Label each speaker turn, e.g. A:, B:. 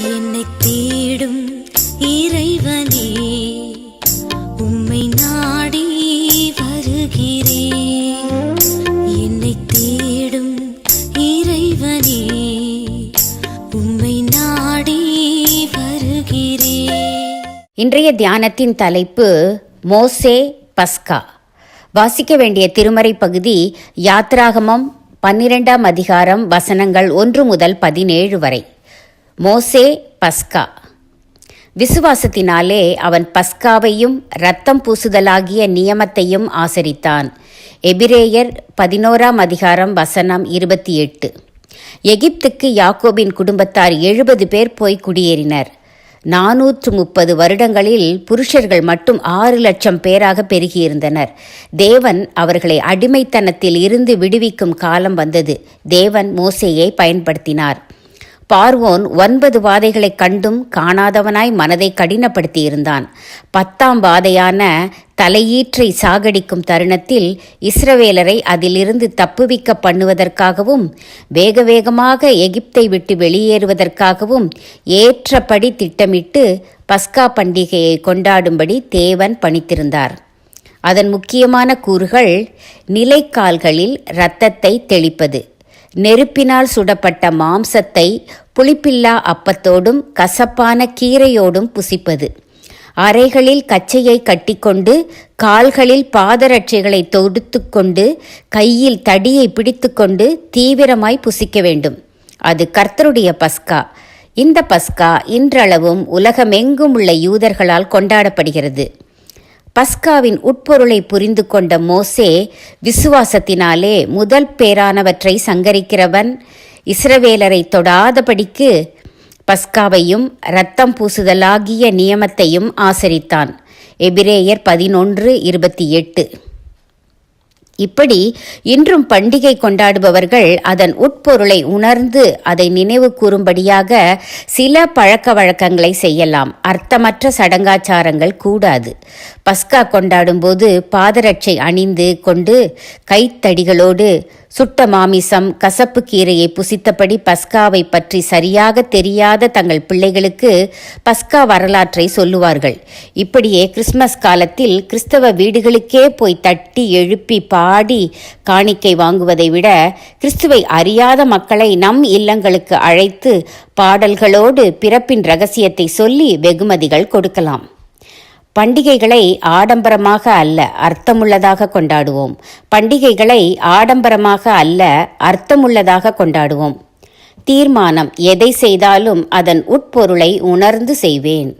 A: என்னை தேடும் இறைவனே, உம்மை நாடி வருகிறேன். என்னை தேடும் இறைவனே, உம்மை நாடி வருகிறேன்.
B: இன்றைய தியானத்தின் தலைப்பு மோசே பஸ்கா. வாசிக்க வேண்டிய திருமறை பகுதி யாத்ராகமம் 12ஆம் அதிகாரம் வசனங்கள் 1 முதல் 17 வரை. மோசே பஸ்கா. விசுவாசத்தினாலே அவன் பஸ்காவையும் இரத்தம் பூசுதலாகிய நியமத்தையும் ஆசரித்தான். எபிரேயர் 11ஆம் அதிகாரம் வசனம் 28. எகிப்துக்கு யாக்கோபின் குடும்பத்தார் 70 பேர் போய் குடியேறினர். 430 வருடங்களில் புருஷர்கள் மட்டும் 6 லட்சம் பேராக பெருகியிருந்தனர். தேவன் அவர்களை அடிமைத்தனத்தில் இருந்து விடுவிக்கும் காலம் வந்தது. தேவன் மோசேயை பயன்படுத்தினார். பார்வோன் 9 வாதைகளைக் கண்டும் காணாதவனாய் மனதை கடினப்படுத்தியிருந்தான். 10ஆம் வாதையான தலையீற்றை சாகடிக்கும் தருணத்தில் இஸ்ரவேலரை அதிலிருந்து தப்புவிக்க பண்ணுவதற்காகவும் வேக வேகமாக எகிப்தை விட்டு வெளியேறுவதற்காகவும் ஏற்றபடி திட்டமிட்டு பஸ்கா பண்டிகையை கொண்டாடும்படி தேவன் பணித்திருந்தார். அதன் முக்கியமான கூறுகள்: நிலைக்கால்களில் இரத்தத்தை தெளிப்பது, நெருப்பினால் சுடப்பட்ட மாம்சத்தை புளிப்பில்லா அப்பத்தோடும் கசப்பான கீரையோடும் புசிப்பது, அறைகளில் கச்சையை கட்டிக்கொண்டு கால்களில் பாதரட்சைகளை தொடுத்துக்கொண்டு கையில் தடியை பிடித்துக்கொண்டு தீவிரமாய் புசிக்க வேண்டும். அது கர்த்தருடைய பஸ்கா. இந்த பஸ்கா இன்றளவும் உலகமெங்கும் உள்ள யூதர்களால் கொண்டாடப்படுகிறது. பஸ்காவின் உட்பொருளை புரிந்து கொண்ட மோசே விசுவாசத்தினாலே முதல் பேரானவற்றை சங்கரிக்கிறவன் இஸ்ரவேலரை தொடாதபடிக்கு பஸ்காவையும் இரத்தம் பூசுதலாகிய நியமத்தையும் ஆசரித்தான். எபிரேயர் 11:28. இப்படி இன்றும் பண்டிகை கொண்டாடுபவர்கள் அதன் உட்பொருளை உணர்ந்து அதை நினைவு கூறும்படியாக சில பழக்க வழக்கங்களை செய்யலாம். அர்த்தமற்ற சடங்காச்சாரங்கள் கூடாது. பஸ்கா கொண்டாடும் போது பாதரட்சை அணிந்து கொண்டு கைத்தடிகளோடு சுட்ட மாமிசம், கசப்பு கீரையை புசித்தபடி பஸ்காவை பற்றி சரியாக தெரியாத தங்கள் பிள்ளைகளுக்கு பஸ்கா வரலாற்றை சொல்லுவார்கள். இப்படியே கிறிஸ்மஸ் காலத்தில் கிறிஸ்தவ வீடுகளுக்கே போய் தட்டி எழுப்பி பாடி காணிக்கை வாங்குவதை விட கிறிஸ்துவை அறியாத மக்களை நம் இல்லங்களுக்கு அழைத்து பாடல்களோடு பிறப்பின் இரகசியத்தை சொல்லி வெகுமதிகள் கொடுக்கலாம். பண்டிகைகளை ஆடம்பரமாக அல்ல, அர்த்தமுள்ளதாக கொண்டாடுவோம். பண்டிகைகளை ஆடம்பரமாக அல்ல, அர்த்தமுள்ளதாக கொண்டாடுவோம். தீர்மானம்: எதை செய்தாலும் அதன் உட்பொருளை உணர்ந்து செய்வேன்.